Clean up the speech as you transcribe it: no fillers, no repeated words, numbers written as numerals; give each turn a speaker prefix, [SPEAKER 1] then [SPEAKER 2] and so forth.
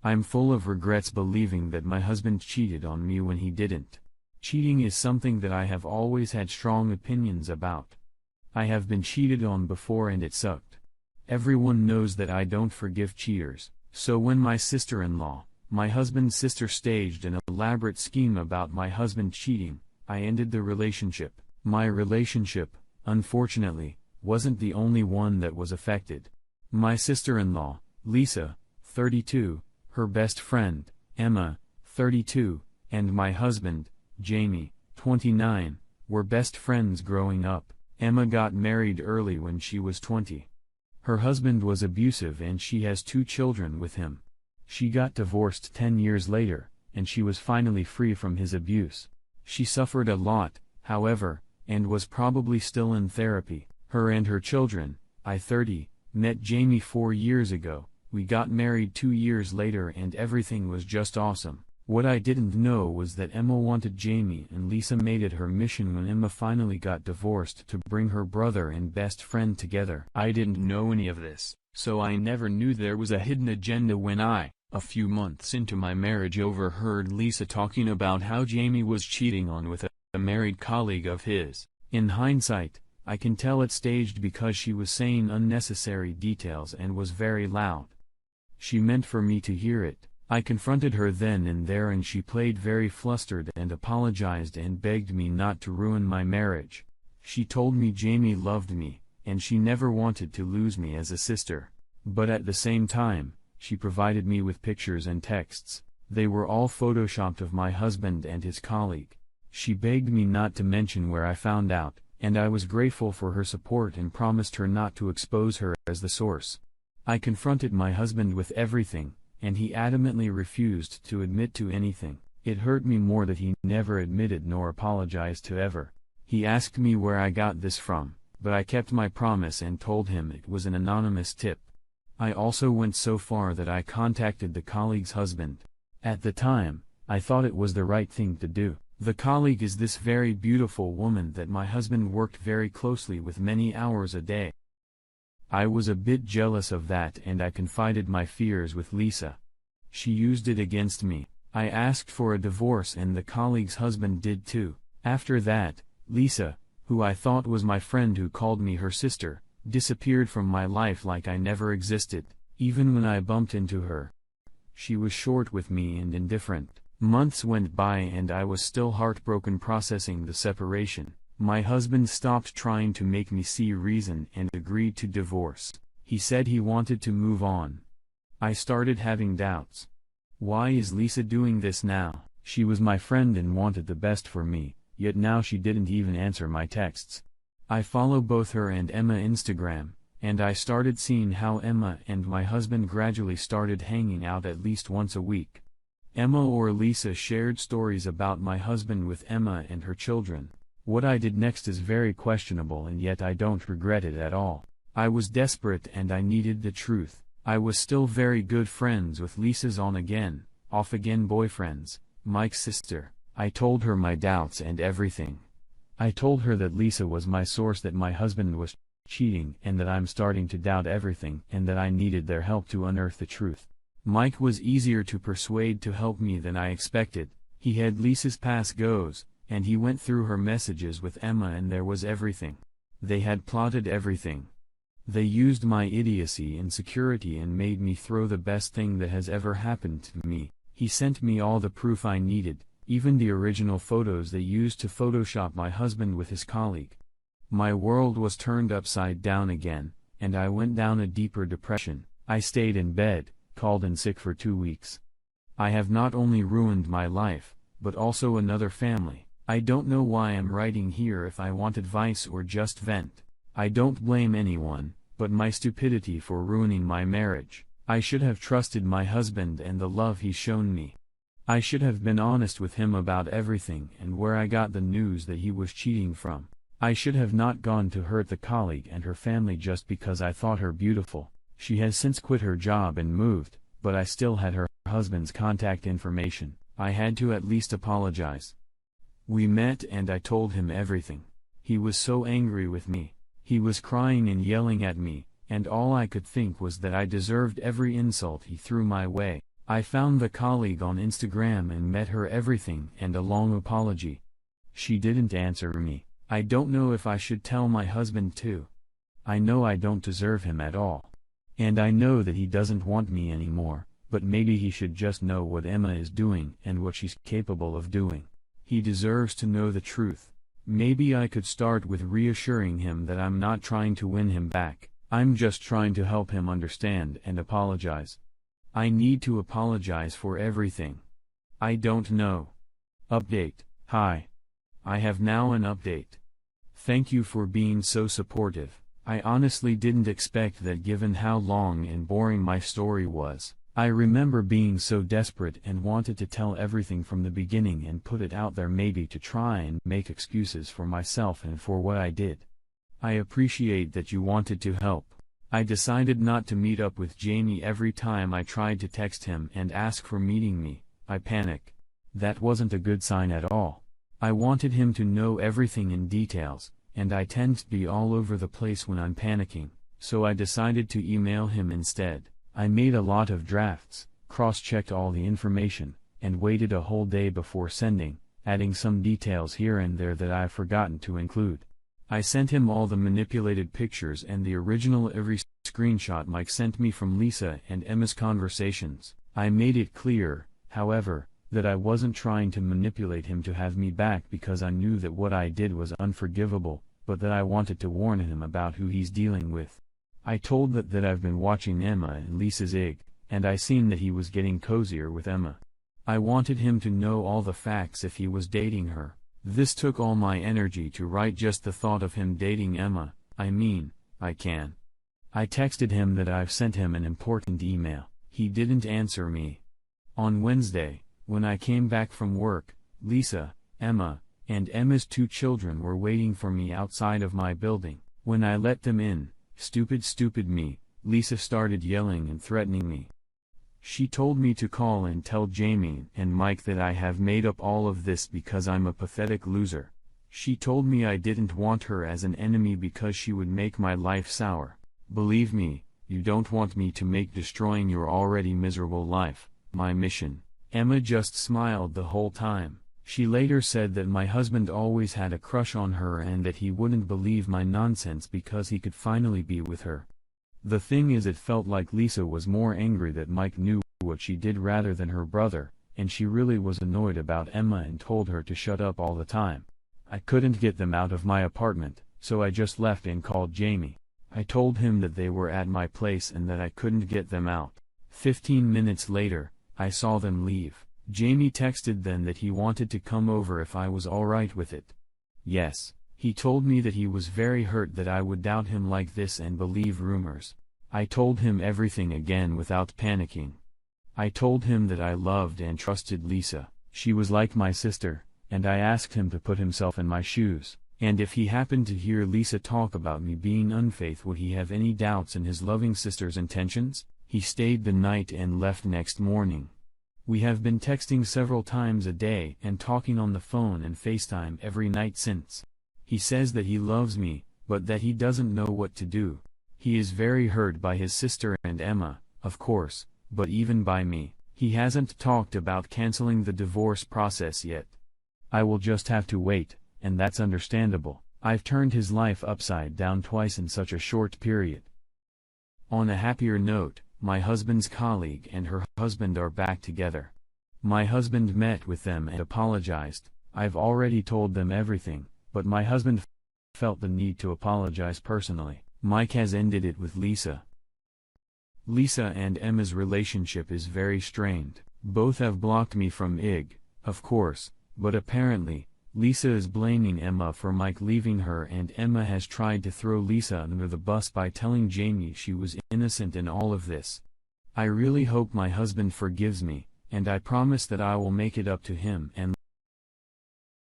[SPEAKER 1] I'm full of regrets believing that my husband cheated on me when he didn't. Cheating is something that I have always had strong opinions about. I have been cheated on before and it sucked. Everyone knows that I don't forgive cheaters, so when my sister-in-law, my husband's sister, staged an elaborate scheme about my husband cheating, I ended the relationship. My relationship, unfortunately, wasn't the only one that was affected. My sister-in-law, Lisa, 32, her best friend, Emma, 32, and my husband, Jamie, 29, were best friends growing up. Emma got married early when she was 20. Her husband was abusive and she has 2 children with him. She got divorced 10 years later, and she was finally free from his abuse. She suffered a lot, however, and was probably still in therapy. Her and her children, I 30, met Jamie 4 years ago. We got married 2 years later and everything was just awesome. What I didn't know was that Emma wanted Jamie, and Lisa made it her mission when Emma finally got divorced to bring her brother and best friend together. I didn't know any of this, so I never knew there was a hidden agenda when I, a few months into my marriage, overheard Lisa talking about how Jamie was cheating on with a married colleague of his. In hindsight, I can tell it staged because she was saying unnecessary details and was very loud. She meant for me to hear it. I confronted her then and there and she played very flustered and apologized and begged me not to ruin my marriage. She told me Jamie loved me, and she never wanted to lose me as a sister. But at the same time, she provided me with pictures and texts. They were all photoshopped of my husband and his colleague. She begged me not to mention where I found out, and I was grateful for her support and promised her not to expose her as the source. I confronted my husband with everything, and he adamantly refused to admit to anything. It hurt me more that he never admitted nor apologized to ever. He asked me where I got this from, but I kept my promise and told him it was an anonymous tip. I also went so far that I contacted the colleague's husband. At the time, I thought it was the right thing to do. The colleague is this very beautiful woman that my husband worked very closely with many hours a day. I was a bit jealous of that and I confided my fears with Lisa. She used it against me. I asked for a divorce and the colleague's husband did too. After that, Lisa, who I thought was my friend who called me her sister, disappeared from my life like I never existed. Even when I bumped into her, she was short with me and indifferent. Months went by and I was still heartbroken processing the separation. My husband stopped trying to make me see reason and agreed to divorce. He said he wanted to move on. I started having doubts. Why is Lisa doing this now? She was my friend and wanted the best for me, yet now she didn't even answer my texts. I follow both her and Emma Instagram, and I started seeing how Emma and my husband gradually started hanging out at least once a week. Emma or Lisa shared stories about my husband with Emma and her children. What I did next is very questionable and yet I don't regret it at all. I was desperate and I needed the truth. I was still very good friends with Lisa's on-again, off-again boyfriends, Mike's sister. I told her my doubts and everything. I told her that Lisa was my source, that my husband was cheating and that I'm starting to doubt everything and that I needed their help to unearth the truth. Mike was easier to persuade to help me than I expected. He had Lisa's pass goes, and he went through her messages with Emma and there was everything. They had plotted everything. They used my idiocy and insecurity and made me throw the best thing that has ever happened to me. He sent me all the proof I needed, even the original photos they used to Photoshop my husband with his colleague. My world was turned upside down again, and I went down a deeper depression. I stayed in bed, called in sick for 2 weeks. I have not only ruined my life, but also another family. I don't know why I'm writing here, if I want advice or just vent. I don't blame anyone, but my stupidity for ruining my marriage. I should have trusted my husband and the love he's shown me. I should have been honest with him about everything and where I got the news that he was cheating from. I should have not gone to hurt the colleague and her family just because I thought her beautiful. She has since quit her job and moved, but I still had her husband's contact information. I had to at least apologize. We met and I told him everything. He was so angry with me. He was crying and yelling at me, and all I could think was that I deserved every insult he threw my way. I found the colleague on Instagram and met her everything and a long apology. She didn't answer me. I don't know if I should tell my husband too. I know I don't deserve him at all. And I know that he doesn't want me anymore, but maybe he should just know what Emma is doing and what she's capable of doing. He deserves to know the truth. Maybe I could start with reassuring him that I'm not trying to win him back. I'm just trying to help him understand and apologize. I need to apologize for everything. I don't know. Update. Hi. I have now an update. Thank you for being so supportive. I honestly didn't expect that given how long and boring my story was. I remember being so desperate and wanted to tell everything from the beginning and put it out there, maybe to try and make excuses for myself and for what I did. I appreciate that you wanted to help. I decided not to meet up with Jamie every time I tried to text him and ask for meeting me. I panic. That wasn't a good sign at all. I wanted him to know everything in details, and I tend to be all over the place when I'm panicking, so I decided to email him instead. I made a lot of drafts, cross-checked all the information, and waited a whole day before sending, adding some details here and there that I've forgotten to include. I sent him all the manipulated pictures and the original every screenshot Mike sent me from Lisa and Emma's conversations. I made it clear, however, that I wasn't trying to manipulate him to have me back because I knew that what I did was unforgivable, but that I wanted to warn him about who he's dealing with. I told that I've been watching Emma and Lisa's IG, and I seen that he was getting cozier with Emma. I wanted him to know all the facts if he was dating her. This took all my energy to write. Just the thought of him dating Emma, I can. I texted him that I've sent him an important email. He didn't answer me. On Wednesday, when I came back from work, Lisa, Emma, and Emma's 2 children were waiting for me outside of my building. When I let them in, stupid me, Lisa started yelling and threatening me. She told me to call and tell Jamie and Mike that I have made up all of this because I'm a pathetic loser. She told me I didn't want her as an enemy because she would make my life sour. Believe me, you don't want me to make destroying your already miserable life my mission. Emma just smiled the whole time. She later said that my husband always had a crush on her and that he wouldn't believe my nonsense because he could finally be with her. The thing is, it felt like Lisa was more angry that Mike knew what she did rather than her brother, and she really was annoyed about Emma and told her to shut up all the time. I couldn't get them out of my apartment, so I just left and called Jamie. I told him that they were at my place and that I couldn't get them out. 15 minutes later, I saw them leave. Jamie texted then that he wanted to come over if I was alright with it. Yes. He told me that he was very hurt that I would doubt him like this and believe rumors. I told him everything again without panicking. I told him that I loved and trusted Lisa. She was like my sister, and I asked him to put himself in my shoes, and if he happened to hear Lisa talk about me being unfaithful, would he have any doubts in his loving sister's intentions? He stayed the night and left next morning. We have been texting several times a day and talking on the phone and FaceTime every night since. He says that he loves me, but that he doesn't know what to do. He is very hurt by his sister and Emma, of course, but even by me. He hasn't talked about canceling the divorce process yet. I will just have to wait, and that's understandable. I've turned his life upside down twice in such a short period. On a happier note, my husband's colleague and her husband are back together. My husband met with them and apologized. I've already told them everything, but my husband felt the need to apologize personally. Mike has ended it with Lisa. Lisa and Emma's relationship is very strained. Both have blocked me from IG, of course, but apparently, Lisa is blaming Emma for Mike leaving her, and Emma has tried to throw Lisa under the bus by telling Jamie she was innocent in all of this. I really hope my husband forgives me, and I promise that I will make it up to him and